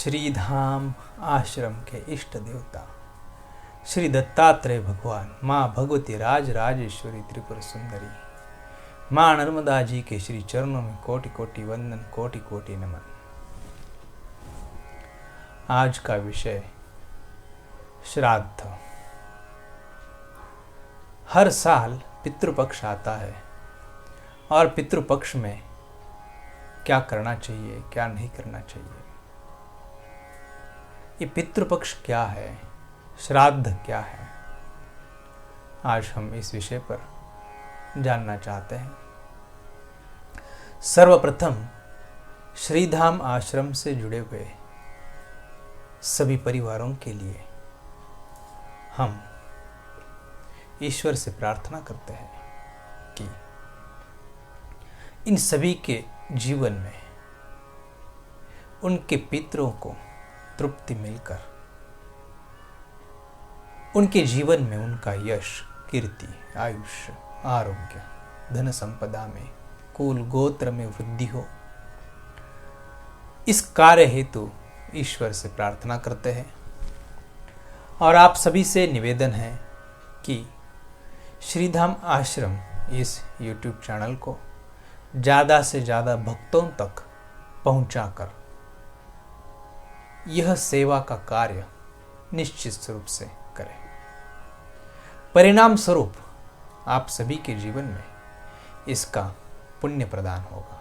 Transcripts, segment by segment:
श्रीधाम आश्रम के इष्ट देवता श्री दत्तात्रेय भगवान, माँ भगवती राज राजेश्वरी त्रिपुर सुंदरी, माँ नर्मदा जी के श्री चरणों में कोटि कोटि वंदन, कोटि कोटि नमन। आज का विषय श्राद्ध। हर साल पितृपक्ष आता है और पितृपक्ष में क्या करना चाहिए, क्या नहीं करना चाहिए, ये पितृपक्ष क्या है, श्राद्ध क्या है, आज हम इस विषय पर जानना चाहते हैं। सर्वप्रथम श्रीधाम आश्रम से जुड़े हुए सभी परिवारों के लिए हम ईश्वर से प्रार्थना करते हैं कि इन सभी के जीवन में उनके पितरों को तृप्ति मिलकर उनके जीवन में उनका यश, कीर्ति, आयुष्य, आरोग्य, धन संपदा में, कुल गोत्र में वृद्धि हो। इस कार्य हेतु ईश्वर से प्रार्थना करते हैं और आप सभी से निवेदन है कि श्रीधाम आश्रम इस YouTube चैनल को ज़्यादा से ज़्यादा भक्तों तक पहुंचाकर यह सेवा का कार्य निश्चित रूप से करें। परिणाम स्वरूप आप सभी के जीवन में इसका पुण्य प्रदान होगा।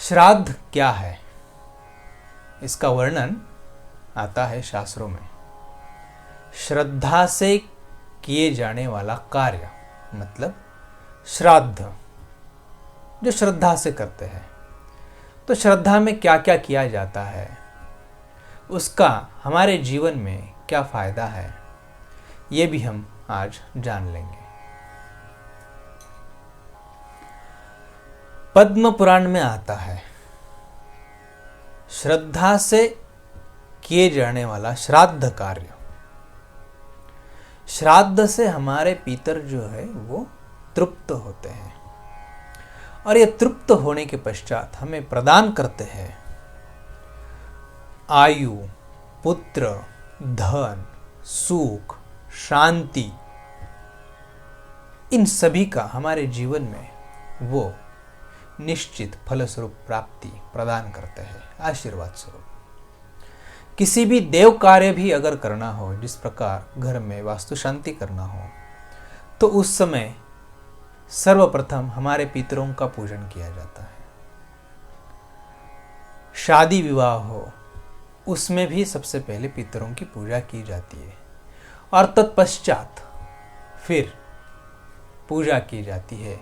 श्राद्ध क्या है, इसका वर्णन आता है शास्त्रों में। श्रद्धा से किए जाने वाला कार्य मतलब श्राद्ध, जो श्रद्धा से करते हैं। तो श्रद्धा में क्या क्या किया जाता है, उसका हमारे जीवन में क्या फायदा है, ये भी हम आज जान लेंगे। पद्म पुराण में आता है, श्रद्धा से किए जाने वाला श्राद्ध कार्य। श्राद्ध से हमारे पितर जो है वो तृप्त होते हैं और ये तृप्त होने के पश्चात हमें प्रदान करते हैं आयु, पुत्र, धन, सुख, शांति। इन सभी का हमारे जीवन में वो निश्चित फलस्वरूप प्राप्ति प्रदान करते हैं, आशीर्वाद स्वरूप। किसी भी देव कार्य भी अगर करना हो, जिस प्रकार घर में वास्तु शांति करना हो, तो उस समय सर्वप्रथम हमारे पितरों का पूजन किया जाता है। शादी विवाह हो, उसमें भी सबसे पहले पितरों की पूजा की जाती है और तत्पश्चात फिर पूजा की जाती है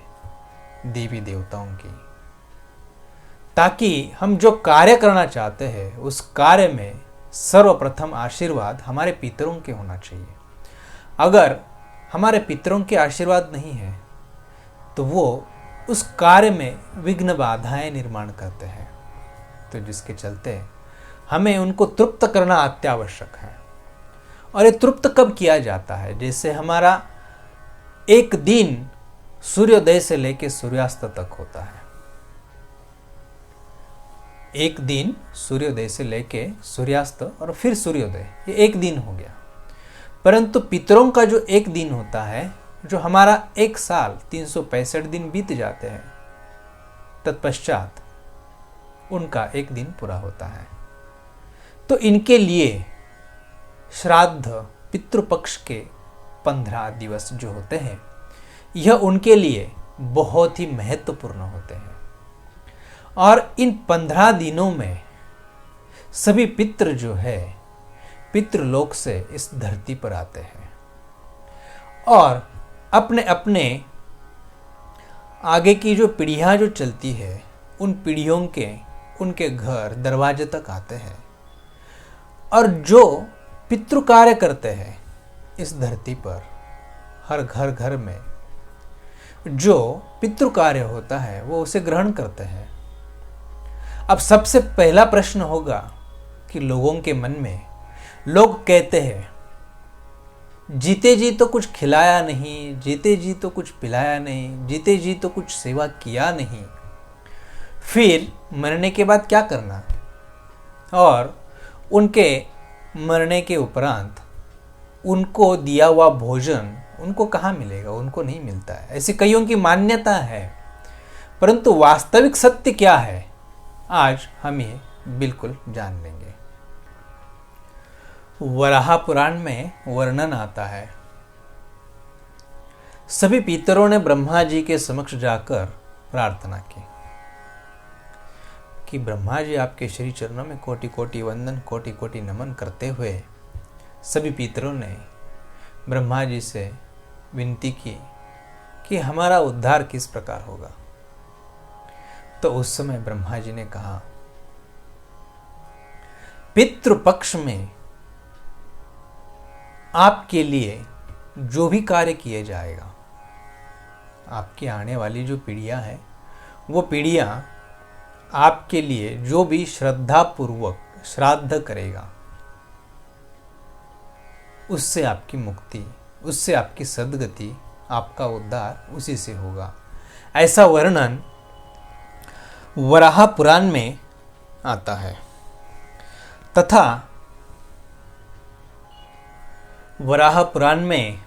देवी देवताओं की, ताकि हम जो कार्य करना चाहते हैं उस कार्य में सर्वप्रथम आशीर्वाद हमारे पितरों के होना चाहिए। अगर हमारे पितरों के आशीर्वाद नहीं है तो वो उस कार्य में विघ्न बाधाएं निर्माण करते हैं, तो जिसके चलते हमें उनको तृप्त करना अत्यावश्यक है। और ये तृप्त कब किया जाता है, जैसे हमारा एक दिन सूर्योदय से लेकर सूर्यास्त तक होता है। एक दिन सूर्योदय से लेके सूर्यास्त और फिर सूर्योदय, ये एक दिन हो गया। परंतु पितरों का जो एक दिन होता है, जो हमारा एक साल 365 दिन बीत जाते हैं, तत्पश्चात उनका एक दिन पूरा होता है। तो इनके लिए श्राद्ध पितृपक्ष के 15 दिवस जो होते हैं, यह उनके लिए बहुत ही महत्वपूर्ण होते हैं। और इन 15 दिनों में सभी पितृ जो है पितृलोक से इस धरती पर आते हैं और अपने अपने आगे की जो पीढ़ियां जो चलती है, उन पीढ़ियों के उनके घर दरवाजे तक आते हैं और जो पितृ कार्य करते हैं इस धरती पर, हर घर घर में जो पितृ कार्य होता है वो उसे ग्रहण करते हैं। अब सबसे पहला प्रश्न होगा कि लोगों के मन में, लोग कहते हैं जीते जी तो कुछ खिलाया नहीं, जीते जी तो कुछ पिलाया नहीं, जीते जी तो कुछ सेवा किया नहीं, फिर मरने के बाद क्या करना। और उनके मरने के उपरांत उनको दिया हुआ भोजन उनको कहाँ मिलेगा, उनको नहीं मिलता है। ऐसी कईयों की मान्यता है, परंतु वास्तविक सत्य क्या है आज हम ये बिल्कुल जान लेंगे। वराह पुराण में वर्णन आता है, सभी पितरों ने ब्रह्मा जी के समक्ष जाकर प्रार्थना की कि ब्रह्मा जी आपके श्री चरणों में कोटि कोटि वंदन, कोटि कोटि नमन करते हुए सभी पितरों ने ब्रह्मा जी से विनती की कि हमारा उद्धार किस प्रकार होगा। तो उस समय ब्रह्मा जी ने कहा, पितृपक्ष में आपके लिए जो भी कार्य किए जाएगा, आपकी आने वाली जो पीढ़ियां हैं वो पीढ़ियां आपके लिए जो भी श्रद्धा पूर्वक श्राद्ध करेगा, उससे आपकी मुक्ति, उससे आपकी सद्गति, आपका उद्धार उसी से होगा। ऐसा वर्णन वराह पुराण में आता है। तथा वराह पुराण में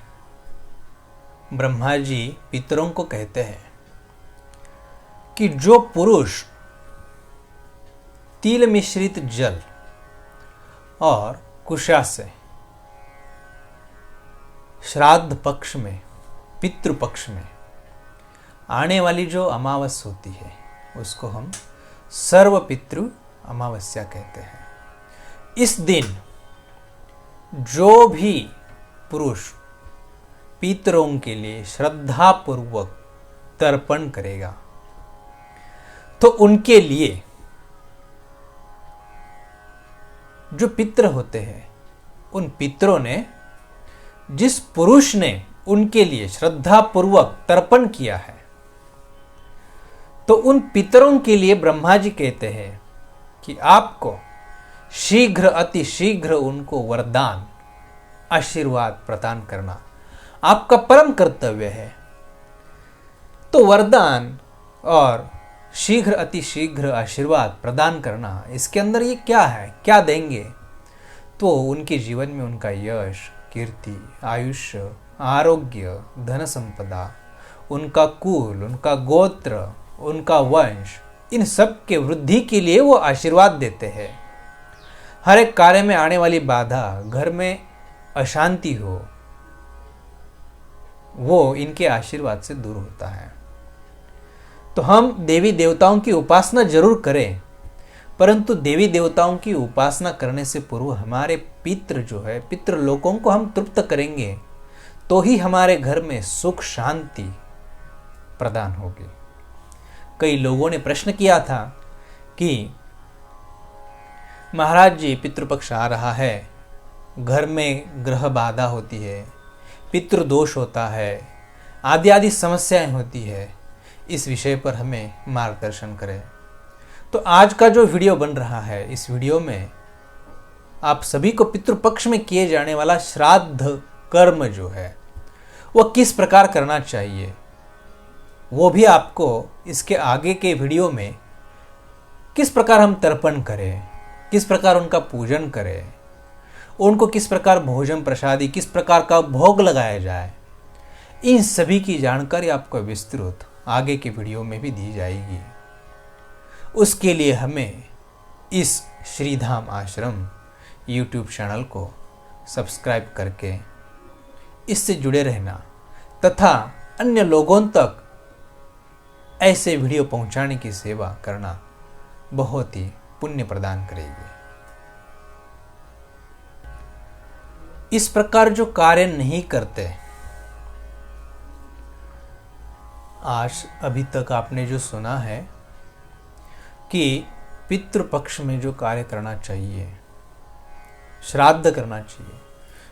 ब्रह्मा जी पितरों को कहते हैं कि जो पुरुष तिल मिश्रित जल और कुशा से श्राद्ध पक्ष में, पितृपक्ष में आने वाली जो अमावस होती है उसको हम सर्व पितृ अमावस्या कहते हैं। इस दिन जो भी पुरुष पितरों के लिए श्रद्धा पूर्वक तर्पण करेगा तो उनके लिए जो पितर होते हैं, उन पितरों ने, जिस पुरुष ने उनके लिए श्रद्धा पूर्वक तर्पण किया है, तो उन पितरों के लिए ब्रह्मा जी कहते हैं कि आपको शीघ्र, अति शीघ्र उनको वरदान, आशीर्वाद प्रदान करना आपका परम कर्तव्य है। तो वरदान और शीघ्र, अति शीघ्र आशीर्वाद प्रदान करना, इसके अंदर ये क्या है, क्या देंगे? तो उनके जीवन में उनका यश, कीर्ति, आयुष्य, आरोग्य, धन संपदा, उनका कुल, उनका गोत्र, उनका वंश, इन सब के वृद्धि के लिए वो आशीर्वाद देते हैं। हर एक कार्य में आने वाली बाधा, घर में अशांति हो, वो इनके आशीर्वाद से दूर होता है। तो हम देवी देवताओं की उपासना जरूर करें, परंतु देवी देवताओं की उपासना करने से पूर्व हमारे पितृ जो है, पितृ लोकों को हम तृप्त करेंगे तो ही हमारे घर में सुख शांति प्रदान होगी। कई लोगों ने प्रश्न किया था कि महाराज जी, पितृपक्ष आ रहा है, घर में ग्रह बाधा होती है, पितृदोष होता है, आदि आदि समस्याएं होती है, इस विषय पर हमें मार्गदर्शन करें। तो आज का जो वीडियो बन रहा है, इस वीडियो में आप सभी को पितृपक्ष में किए जाने वाला श्राद्ध कर्म जो है वो किस प्रकार करना चाहिए, वो भी आपको इसके आगे के वीडियो में, किस प्रकार हम तर्पण करें, किस प्रकार उनका पूजन करें, उनको किस प्रकार भोजन प्रसादी, किस प्रकार का भोग लगाया जाए, इन सभी की जानकारी आपको विस्तृत आगे के वीडियो में भी दी जाएगी। उसके लिए हमें इस श्रीधाम आश्रम YouTube चैनल को सब्सक्राइब करके इससे जुड़े रहना तथा अन्य लोगों तक ऐसे वीडियो पहुंचाने की सेवा करना बहुत ही पुण्य प्रदान करेगी। इस प्रकार जो कार्य नहीं करते, आज अभी तक आपने जो सुना है कि पितृपक्ष में जो कार्य करना चाहिए, श्राद्ध करना चाहिए,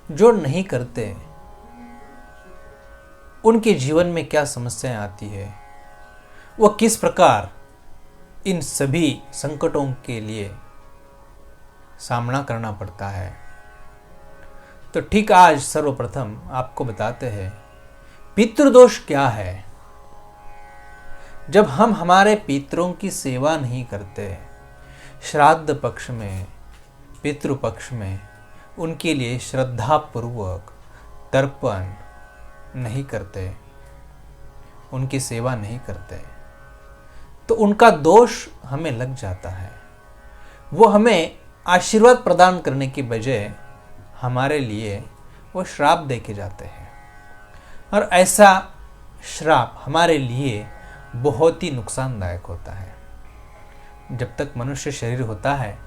जो नहीं करते उनके जीवन में क्या समस्याएं आती है, वो किस प्रकार इन सभी संकटों के लिए सामना करना पड़ता है। तो ठीक आज सर्वप्रथम आपको बताते हैं पितृदोष क्या है। जब हम हमारे पितरों की सेवा नहीं करते, श्राद्ध पक्ष में पितृपक्ष में उनके लिए श्रद्धापूर्वक तर्पण नहीं करते, उनकी सेवा नहीं करते, तो उनका दोष हमें लग जाता है। वो हमें आशीर्वाद प्रदान करने की बजाय हमारे लिए वो श्राप दे के जाते हैं, और ऐसा श्राप हमारे लिए बहुत ही नुकसानदायक होता है। जब तक मनुष्य शरीर होता है,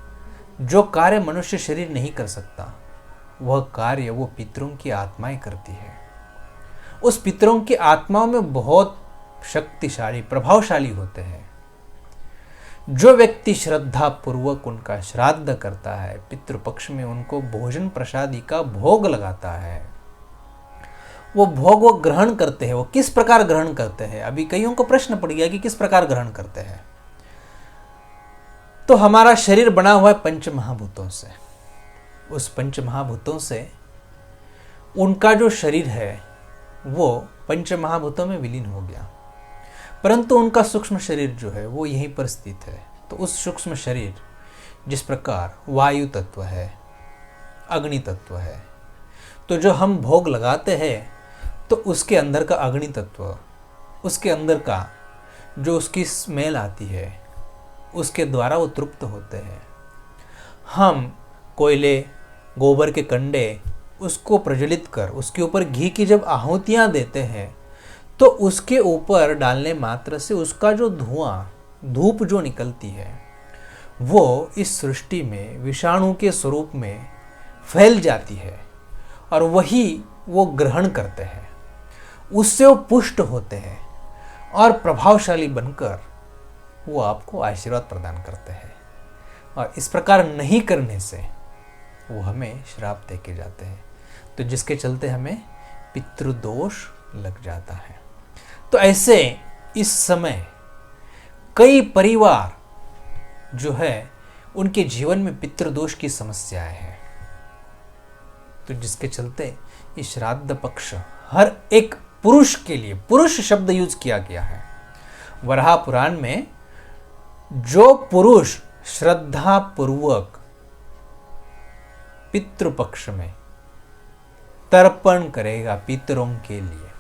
जो कार्य मनुष्य शरीर नहीं कर सकता, वह कार्य वो पितरों की आत्माएं करती है। उस पितरों की आत्माओं में बहुत शक्तिशाली, प्रभावशाली होते हैं। जो व्यक्ति श्रद्धा पूर्वक उनका श्राद्ध करता है, पितृपक्ष में उनको भोजन प्रसादी का भोग लगाता है, वो भोग वो ग्रहण करते हैं। वो किस प्रकार ग्रहण करते हैं? अभी कईयों को प्रश्न पड़ गया कि किस प्रकार ग्रहण करते हैं। तो हमारा शरीर बना हुआ है पंच महाभूतों से। उस पंच महाभूतों से उनका जो शरीर है वो पंच महाभूतों में विलीन हो गया, परंतु उनका सूक्ष्म शरीर जो है वो यहीं पर स्थित है। तो उस सूक्ष्म शरीर, जिस प्रकार वायु तत्व है, अग्नि तत्व है, तो जो हम भोग लगाते हैं तो उसके अंदर का अग्नि तत्व, उसके अंदर का जो उसकी स्मेल आती है, उसके द्वारा वो तृप्त होते हैं। हम कोयले, गोबर के कंडे, उसको प्रज्वलित कर उसके ऊपर घी की जब आहुतियाँ देते हैं, तो उसके ऊपर डालने मात्र से उसका जो धुआं, धूप जो निकलती है, वो इस सृष्टि में विषाणु के स्वरूप में फैल जाती है, और वही वो ग्रहण करते हैं। उससे वो पुष्ट होते हैं और प्रभावशाली बनकर वो आपको आशीर्वाद प्रदान करते हैं। और इस प्रकार नहीं करने से वो हमें श्राप दे के जाते हैं, तो जिसके चलते हमें पितृदोष लग जाता है। तो ऐसे इस समय कई परिवार जो है उनके जीवन में पितृदोष की समस्याएं हैं, तो जिसके चलते इस श्राद्ध पक्ष हर एक पुरुष के लिए, पुरुष शब्द यूज किया गया है वराह पुराण में। जो पुरुष श्रद्धा पूर्वक पितृपक्ष में तर्पण करेगा पितरों के लिए,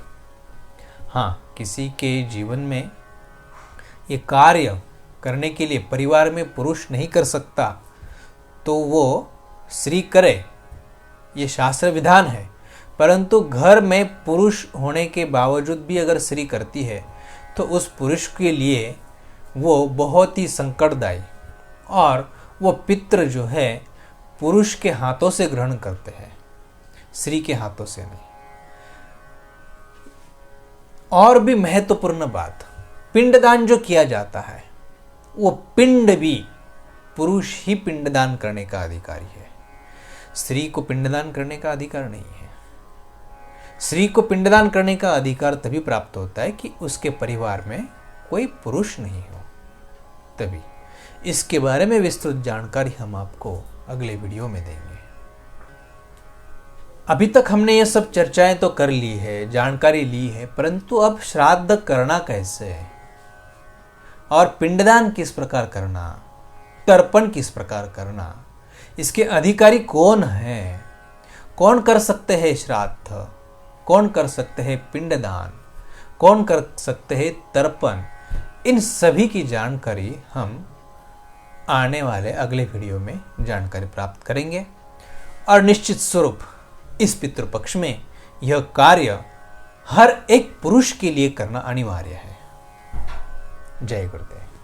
हाँ, किसी के जीवन में ये कार्य करने के लिए परिवार में पुरुष नहीं कर सकता, तो वो स्त्री करे, ये शास्त्र विधान है। परंतु घर में पुरुष होने के बावजूद भी अगर स्त्री करती है, तो उस पुरुष के लिए वो बहुत ही संकटदायी, और वो पितृ जो है पुरुष के हाथों से ग्रहण करते हैं, स्त्री के हाथों से नहीं। और भी महत्वपूर्ण बात, पिंडदान जो किया जाता है, वो पिंड भी पुरुष ही पिंडदान करने का अधिकारी है, स्त्री को पिंडदान करने का अधिकार नहीं है। स्त्री को पिंडदान करने का अधिकार तभी प्राप्त होता है कि उसके परिवार में कोई पुरुष नहीं हो, तभी। इसके बारे में विस्तृत जानकारी हम आपको अगले वीडियो में देंगे। अभी तक हमने ये सब चर्चाएं तो कर ली है, जानकारी ली है, परंतु अब श्राद्ध करना कैसे है और पिंडदान किस प्रकार करना, तर्पण किस प्रकार करना, इसके अधिकारी कौन है, कौन कर सकते हैं श्राद्ध, कौन कर सकते हैं पिंडदान, कौन कर सकते हैं तर्पण, इन सभी की जानकारी हम आने वाले अगले वीडियो में जानकारी प्राप्त करेंगे। और निश्चित स्वरूप इस पितृपक्ष में यह कार्य हर एक पुरुष के लिए करना अनिवार्य है। जय गुरुदेव।